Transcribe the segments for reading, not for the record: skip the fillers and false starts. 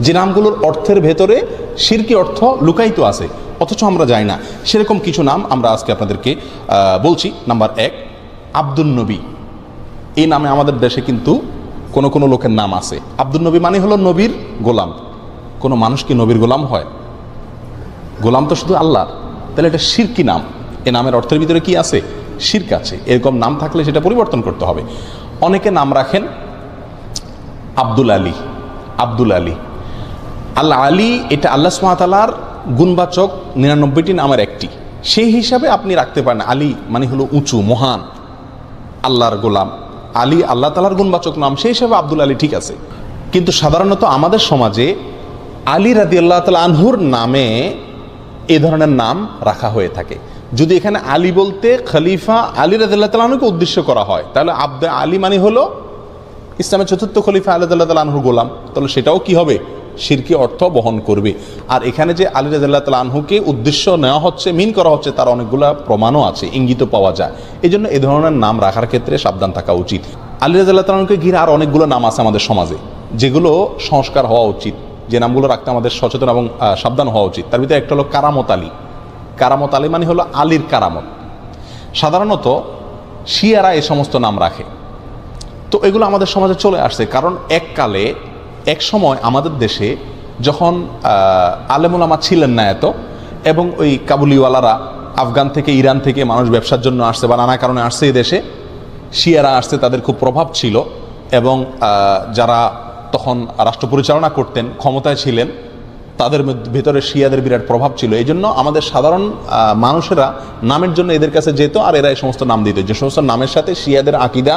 যে নামগুলোর অর্থের ভেতরে শিরকি অর্থ লুকায়িত আছে, অথচ আমরা যাই না। সেরকম কিছু নাম আমরা আজকে আপনাদেরকে বলছি। নাম্বার 1, আব্দুল নবী। এই নামে আমাদের দেশে কিন্তু কোনো কোনো লোকের নাম আছে। আব্দুল নবী মানে হলো নবীর গোলাম। কোনো মানুষ কি নবীর গোলাম হয়? গোলাম তো শুধু আল্লাহ। তাহলে এটা শিরকি নাম। এই নামের অর্থের ভিতরে কি আছে? শিরক আছে। এরকম নাম থাকলে সেটা পরিবর্তন করতে হবে। অনেকে নাম রাখেন আব্দুল আলী। আব্দুল আলী, আল্লাহ আলী, এটা আল্লাহ সুবহানাহু ওয়া তাআলার গুণবাচক 99টি নামের একটি। সেই হিসাবে আপনি রাখতে পারেন। আলী মানে হলো উঁচু, মহান, আল্লাহর গোলাম। আলী আল্লাহ তাআলার গুণবাচক নাম, সেই হিসাবে আব্দুল আলী ঠিক আছে। কিন্তু সাধারণত আমাদের সমাজে আলী রাদিয়াল্লাহু তাআলা আনহুর নামে এই ধরনের নাম রাখা হয়ে থাকে। যদি এখানে আলী বলতে খলিফা আলী রাদিয়াল্লাহু তাআলা আনহুকে উদ্দেশ্য করা হয়, তাহলে আব্দে আলী মানে হলো ইসলামের চতুর্থ খলিফা আলী রাদিয়াল্লাহু তাআলা আনহুর গোলাম। তাহলে সেটাও কি হবে? শিরকি অর্থ বহন করবে। আর এখানে যে আলী রাদিয়াল্লাহু তাআলা আনহুকে উদ্দেশ্য নেওয়া হচ্ছে, মিন করা হচ্ছে, তার অনেকগুলো প্রমাণও আছে, ইঙ্গিত পাওয়া যায়। এই জন্য এ ধরনের নাম রাখার ক্ষেত্রে সাবধান থাকা উচিত। আলী রাদিয়াল্লাহু তাআলা আনহুকে ঘিরে আর অনেকগুলো নাম আছে আমাদের সমাজে, যেগুলো সংস্কার হওয়া উচিত, যে নামগুলো রাখতে আমাদের সচেতন এবং সাবধান হওয়া উচিত। তার ভিতরে একটা হলো কারামত আলী। কারামত আলী মানে হলো আলীর কারামত। সাধারণত শিয়ারা এই সমস্ত নাম রাখে। তো এগুলো আমাদের সমাজে চলে আসছে, কারণ এককালে এক সময় আমাদের দেশে যখন আলেমুলামা ছিলেন না এত, এবং ওই কাবুলিওয়ালারা আফগান থেকে, ইরান থেকে মানুষ ব্যবসার জন্য আসছে বা নানা কারণে আসছে এই দেশে, শিয়ারা আসছে, তাদের খুব প্রভাব ছিল, এবং যারা তখন রাষ্ট্র পরিচালনা করতেন, ক্ষমতায় ছিলেন, তাদের ভেতরে শিয়াদের বিরাট প্রভাব ছিল। এই জন্য আমাদের সাধারণ মানুষেরা নামের জন্য এদের কাছে যেত, আর এরা এই সমস্ত নাম দিত যে সমস্ত নামের সাথে শিয়াদের আকীদা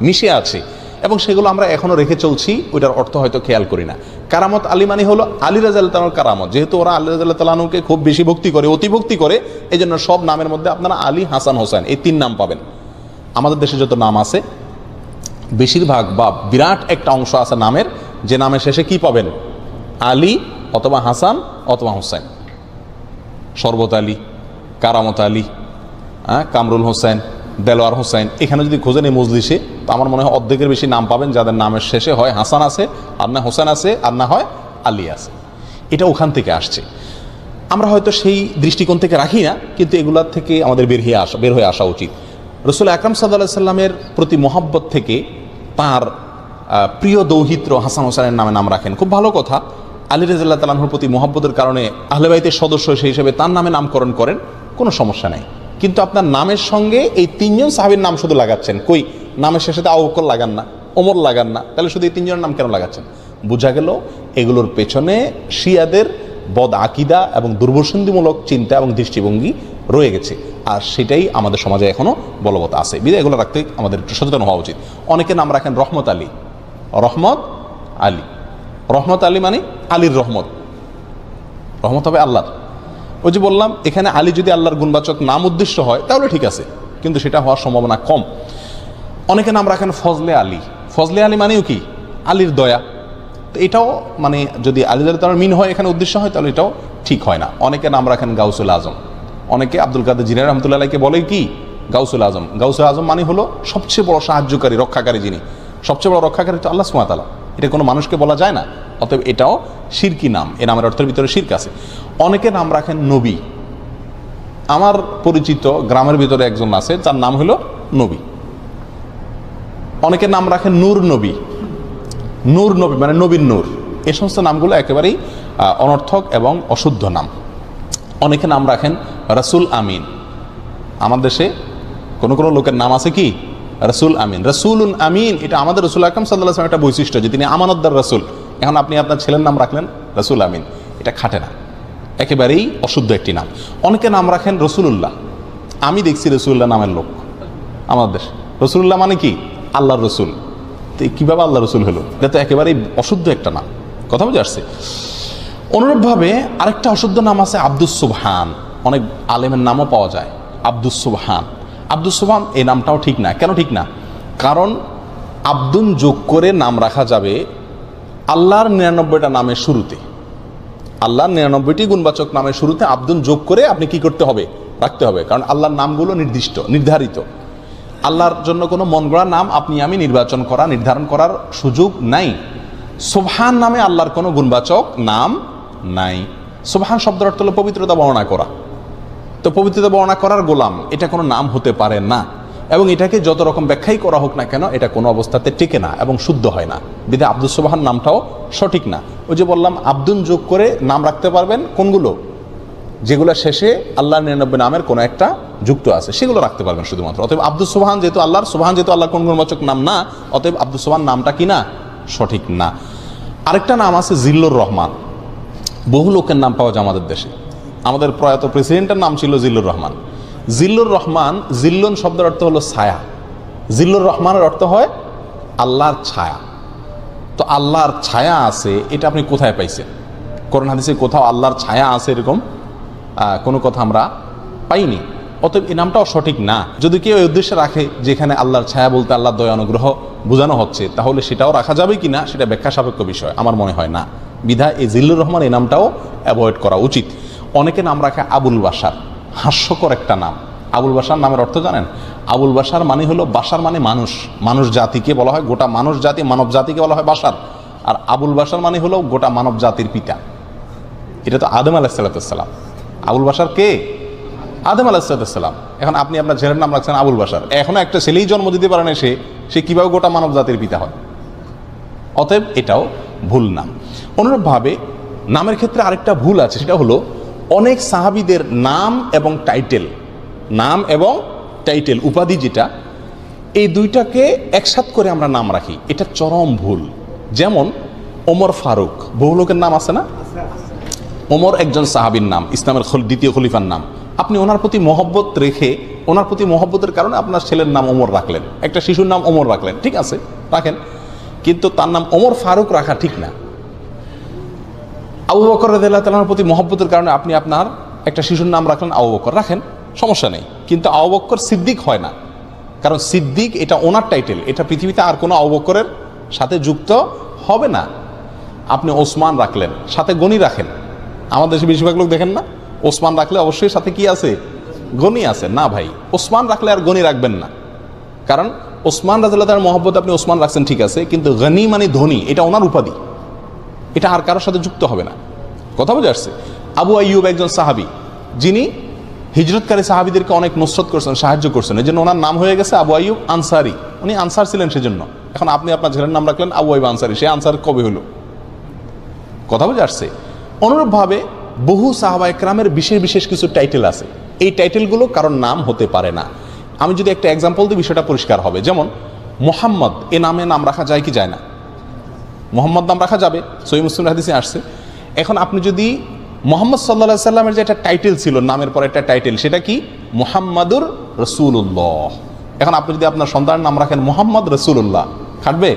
মিশে আছে, এবং সেগুলো আমরা এখনও রেখে চলছি, ওইটার অর্থ হয়তো খেয়াল করি না। কারামত আলী মানে হলো আলী রাদিয়াল্লাহু তাআলার কারামত। যেহেতু ওরা আলী রাদিয়াল্লাহু তাআলা আনহুকে খুব বেশি ভক্তি করে, অতিভক্তি করে, এই জন্য সব নামের মধ্যে আপনারা আলী, হাসান, হোসেন এই 3 নাম পাবেন। আমাদের দেশে যত নাম আছে বেশিরভাগ বা বিরাট একটা অংশ আছে নামের, যে নামের শেষে কি পাবেন? আলী অথবা হাসান অথবা হোসেন। শরবত আলী, কারামত আলী, কামরুল হোসেন, দেলোয়ার হোসেন। এখানে যদি খোঁজেন এই মজলিসে, তো আমার মনে হয় অর্ধেকের বেশি নাম পাবেন যাদের নামের শেষে হয় হাসান আছে, আর না হোসেন আছে, আর না হয় আলী আছে। এটা ওখান থেকে আসছে। আমরা হয়তো সেই দৃষ্টিকোণ থেকে রাখি না, কিন্তু এগুলার থেকে আমাদের বের হয়ে আসা উচিত। রাসূল আকরাম সাল্লাল্লাহু আলাইহি সাল্লামের প্রতি মহব্বত থেকে তার প্রিয় দৌহিত্র হাসান হোসেনের নামে নাম রাখেন, খুব ভালো কথা। আলী রাদিয়াল্লাহু তাআলা আনহুর প্রতি মহব্বতের কারণে আহলে বাইতের সদস্য সেই হিসেবে তার নামে নামকরণ করেন, কোনো সমস্যা নাই। কিন্তু আপনার নামের সঙ্গে এই 3 জন সাহাবীর নাম শুধু লাগাচ্ছেন, কই নামের শেষে আবু বকর লাগান না, ওমর লাগান না, তাহলে শুধু এই 3 জনের নাম কেন লাগাচ্ছেন? বোঝা গেল এগুলোর পেছনে শিয়াদের বদ আকীদা এবং দুর্বসন্ধিমূলক চিন্তা এবং দৃষ্টিভঙ্গি রয়ে গেছে, আর সেটাই আমাদের সমাজে এখনও বলবৎ আছে। বিধায় এগুলো রাখতে আমাদের একটু সচেতন হওয়া উচিত। অনেকে নাম রাখেন রহমত আলী। রহমত আলী, রহমত আলী মানে আলীর রহমত। রহমত হবে আল্লাহর। ওই যে বললাম, এখানে আলী যদি আল্লাহর গুণবাচক নাম উদ্দেশ্য হয় তাহলে ঠিক আছে, কিন্তু সেটা হওয়ার সম্ভাবনা কম। অনেকে নাম রাখেন ফজলে আলী। ফজলে আলী মানেও কি? আলীর দয়া। তো এটাও মানে যদি আলী তার মিন হয় এখানে উদ্দেশ্য হয়, তাহলে এটাও ঠিক হয় না। অনেকে নাম রাখেন গাউসুল আজম। অনেকে আব্দুল কাদের জিলানী রাহমাতুল্লাহ আলাইহিকে বলে কি গাউসুল আজম। গাউসুল আজম মানে হলো সবচেয়ে বড় সাহায্যকারী, রক্ষাকারী। যিনি সবচেয়ে বড় রক্ষাকারী তো আল্লাহ সুবহানাহু ওয়া তাআলা। এটা কোনো মানুষকে বলা যায় না, অতএব এটাও শিরকি নাম। এ নামের অর্থের ভিতরে শিরক আছে। অনেকে নাম রাখেন নবী। আমার পরিচিত গ্রামের ভিতরে একজন আছে, তার নাম হলো নবী। অনেকে নাম রাখেন নূর নবী। নূর নবী মানে নবীর নূর। এই সমস্ত নামগুলো একেবারেই অনর্থক এবং অশুদ্ধ নাম। অনেকে নাম রাখেন রাসূল আমিন। আমার দেশে কোনো কোনো লোকের নাম আছে কি রাসূল আমিন। রাসূলুন আমিন, এটা আমাদের রাসূল আকরাম সাল্লাল্লাহু আলাইহি ওয়াসাল্লামের একটা বৈশিষ্ট্য যে তিনি আমানতদার রাসূল। এখন আপনি আপনার ছেলের নাম রাখলেন রাসূল আমিন, এটা খাটে না, একেবারেই অশুদ্ধ একটি নাম। অনেকে নাম রাখেন রসুলুল্লাহ। আমি দেখছি রসুল্লাহ নামের লোক আমাদের দেশে। রসুলুল্লাহ মানে কি? আল্লাহর রসুল। তো কীভাবে আল্লাহ রসুল হলো? এটা তো একেবারেই অশুদ্ধ একটা নাম। কথা বুঝে আসছে? অনুরূপভাবে আরেকটা অশুদ্ধ নাম আছে আব্দুস সুবহান। অনেক আলেমের নামও পাওয়া যায় আব্দুস সুবহান। আব্দুস সুবহান এই নামটাও ঠিক না। কেন ঠিক না? কারণ আব্দুন যোগ করে নাম রাখা যাবে আল্লাহর 99টা নামের শুরুতে। আল্লাহর 99টি গুণবাচক নামের শুরুতে আব্দুন যোগ করে আপনি কি করতে হবে? রাখতে হবে। কারণ আল্লাহর নামগুলো নির্ধারিত। আল্লাহর জন্য কোনো মন গড়া নাম আপনি আমি নির্ধারণ করার সুযোগ নাই। সুবহান নামে আল্লাহর কোনো গুণবাচক নাম নাই। সুবহান শব্দের অর্থ হলো পবিত্রতা বর্ণনা করা। তো পবিত্রতা বর্ণনা করার গোলাম এটা কোনো নাম হতে পারে না, এবং এটাকে যত রকম ব্যাখ্যাই করা হোক না কেন এটা কোনো অবস্থাতে টিকে না এবং শুদ্ধ হয় না। বিধায় আব্দুস সুবহান নামটাও সঠিক না। ওই যে বললাম আব্দুন যোগ করে নাম রাখতে পারবেন কোনগুলো, যেগুলো শেষে আল্লাহর 99 নামের কোনো একটা যুক্ত আছে সেগুলো রাখতে পারবেন শুধুমাত্র। অতএব আব্দুস সুবহান যেহেতু আল্লাহর, সুবহান যেহেতু আল্লাহর কোন গুণবাচক নাম না, অতএব আব্দুস সুবহান নামটা কি না, সঠিক না। আরেকটা নাম আছে জিল্লুর রহমান। বহু লোকের নাম পাওয়া যায় আমাদের দেশে। আমাদের প্রয়াত প্রেসিডেন্টের নাম ছিল জিল্লুর রহমান। জিল্লুর রহমান, জিল্লুন শব্দের অর্থ হলো ছায়া। জিল্লুর রহমানের অর্থ হয় আল্লাহর ছায়া। তো আল্লাহর ছায়া আছে এটা আপনি কোথায় পাইছেন? কোরআন হাদিসে কোথাও আল্লাহর ছায়া আছে এরকম কোনো কথা আমরা পাইনি। অতএব এই নামটাও সঠিক না। যদি কেউ এই উদ্দেশ্যে রাখে যেখানে আল্লাহর ছায়া বলতে আল্লাহর দয়া অনুগ্রহ বোঝানো হচ্ছে, তাহলে সেটাও রাখা যাবে কি না সেটা ব্যাখ্যা সাপেক্ষ বিষয়, আমার মনে হয় না। বিধায় এই জিল্লুর রহমান এই নামটাও অ্যাভয়েড করা উচিত। অনেকে নাম রাখে আবুল বাশার, হাস্যকর একটা নাম। আবুল বাশার নামের অর্থ জানেন? আবুল বাশার মানে হলো, বাশার মানে মানুষ, মানুষ জাতিকে বলা হয়, গোটা মানুষ জাতি, মানব জাতিকে বলা হয় বাশার। আর আবুল বাশার মানে হলো গোটা মানব জাতির পিতা। এটা তো আদম আলাইহিস সালাম। আবুল বাশার কে? আদম আলাইহিস সালাম। এখন আপনি আপনার ছেলের নাম রাখছেন আবুল বাশার, এখনো একটা ছেলেই জন্ম দিতে পারে না, সে কিভাবে গোটা মানব জাতির পিতা হয়? অতএব এটাও ভুল নাম। অনুরূপভাবে নামের ক্ষেত্রে আরেকটা ভুল আছে, সেটা হলো অনেক সাহাবীদের নাম এবং টাইটেল, নাম এবং টাইটেল উপাধি যেটা, এই দুইটাকে একসাথ করে আমরা নাম রাখি, এটা চরম ভুল। যেমন ওমর ফারুক, বহু লোকের নাম আছে না? ওমর একজন সাহাবীর নাম, ইসলামের দ্বিতীয় খলিফার নাম। আপনি ওনার প্রতি মহব্বত রেখে, ওনার প্রতি মহব্বতের কারণে আপনার ছেলের নাম ওমর রাখলেন, একটা শিশুর নাম ওমর রাখলেন, ঠিক আছে রাখেন, কিন্তু তার নাম ওমর ফারুক রাখা ঠিক না। আবু বকর রাদিয়াল্লাহু তাআলার প্রতি মহব্বতের কারণে আপনি আপনার একটা শিশুর নাম রাখলেন আবু বকর, রাখেন, সমস্যা নেই, কিন্তু আবু বকর সিদ্দিক হয় না। কারণ সিদ্দিক এটা ওনার টাইটেল, এটা পৃথিবীতে আর কোনো আবু বকরের সাথে যুক্ত হবে না। আপনি ওসমান রাখলেন, সাথে গনি রাখেন। আমাদের দেশে বেশিরভাগ লোক দেখেন না, ওসমান রাখলে অবশ্যই সাথে কি আছে? গনি আছে। না ভাই, ওসমান রাখলে আর গনি রাখবেন না। কারণ ওসমান রাদিয়াল্লাহু তাআলার মহব্বত আপনি ওসমান রাখছেন ঠিক আছে, কিন্তু গনি মানে ধনী, এটা ওনার উপাধি, এটা আর কারোর সাথে যুক্ত হবে না। কথা বুঝে আসছে? আবু আইয়ুব একজন সাহাবী, যিনি হিজরতকারী সাহাবীদেরকে অনেক নসরত করছেন, সাহায্য করছেন, এই জন্য ওনার নাম হয়ে গেছে আবু আইয়ুব আনসারি। উনি আনসার ছিলেন সেজন্য। এখন আপনি আপনার ছেলের নাম রাখলেন আবু আইয়ুব আনসারি, সে আনসার কবে হলো? কথা বুঝে আসছে? অনুরূপভাবে বহু সাহাবায়ে কেরামের বিশেষ বিশেষ কিছু টাইটেল আছে, এই টাইটেলগুলো কারোর নাম হতে পারে না। আমি যদি একটা এক্সাম্পল দিই বিষয়টা পরিষ্কার হবে। যেমন মোহাম্মদ, এ নামে নাম রাখা যায় কি যায় না? মোহাম্মদ নাম রাখা যাবে, সহিহ মুসলিম হাদিসে আসছে। এখন আপনি যদি মুহাম্মদ সাল্লাল্লাহু আলাইহি সাল্লামের যে একটা টাইটেল ছিল, নামের পরে একটা টাইটেল, সেটা কি? মুহাম্মাদুর রাসূলুল্লাহ। এখন আপনি যদি আপনার সন্তানের নাম রাখেন মুহাম্মদ রাসূলুল্লাহ, খাটবে?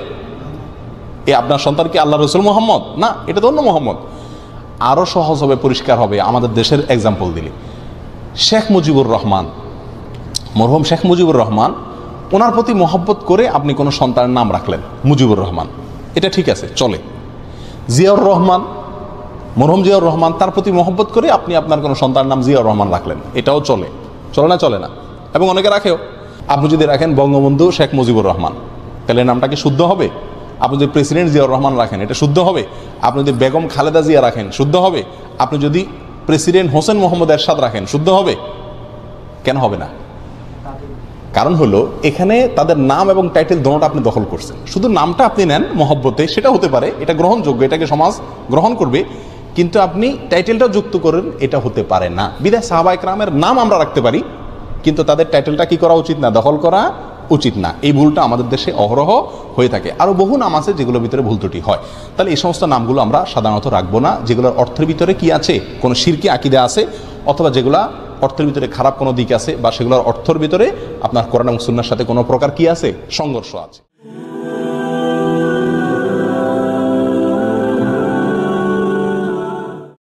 এ আপনার সন্তান কি আল্লাহ রসুল মোহাম্মদ? না, এটা তো অন্য মোহাম্মদ। আরও সহজ হবে, পরিষ্কার হবে আমাদের দেশের এক্সাম্পল দিলে। শেখ মুজিবুর রহমান, মরহুম শেখ মুজিবুর রহমান, ওনার প্রতি মহব্বত করে আপনি কোনো সন্তানের নাম রাখলেন মুজিবুর রহমান, এটা ঠিক আছে, চলে। জিয়াউর রহমান, মরহুম জিয়াউর রহমান, তার প্রতি মহব্বত করে আপনি আপনার কোনো সন্তানের নাম জিয়াউর রহমান রাখলেন, এটাও চলে। চলে না? চলে না। এবং অনেকে রাখেও। আপনি যদি রাখেন বঙ্গবন্ধু শেখ মুজিবুর রহমান, তাহলে নামটা কি শুদ্ধ হবে? আপনি যদি প্রেসিডেন্ট জিয়াউর রহমান রাখেন, এটা শুদ্ধ হবে? আপনি যদি বেগম খালেদা জিয়া রাখেন, শুদ্ধ হবে? আপনি যদি প্রেসিডেন্ট হোসেন মোহাম্মদ এরশাদ রাখেন, শুদ্ধ হবে? কেন হবে না? কারণ হলো এখানে তাদের নাম এবং টাইটেল দোনোটা আপনি দখল করছেন। শুধু নামটা আপনি নেন মহব্বতে, সেটা হতে পারে, এটা গ্রহণযোগ্য, এটাকে সমাজ গ্রহণ করবে, কিন্তু আপনি টাইটেলটা যুক্ত করেন, এটা হতে পারে না। বিধায় সাহাবায়ে কেরামের নাম আমরা রাখতে পারি, কিন্তু তাদের টাইটেলটা কি করা উচিত না? দখল করা উচিত না। এই ভুলটা আমাদের দেশে অহরহ হয়ে থাকে। আরও বহু নাম আছে যেগুলোর ভিতরে ভুল ত্রুটি হয়। তাহলে এই সমস্ত নামগুলো আমরা সাধারণত রাখবো না, যেগুলোর অর্থের ভিতরে কি আছে, কোনো শিরকি আকীদা আছে, অথবা যেগুলা অর্থের ভিতরে খারাপ কোনো দিক আছে, বা সেগুলোর অর্থের ভিতরে আপনার কোরআন এবং সুন্নাহর সাথে কোনো প্রকার কি আছে, সংঘর্ষ আছে।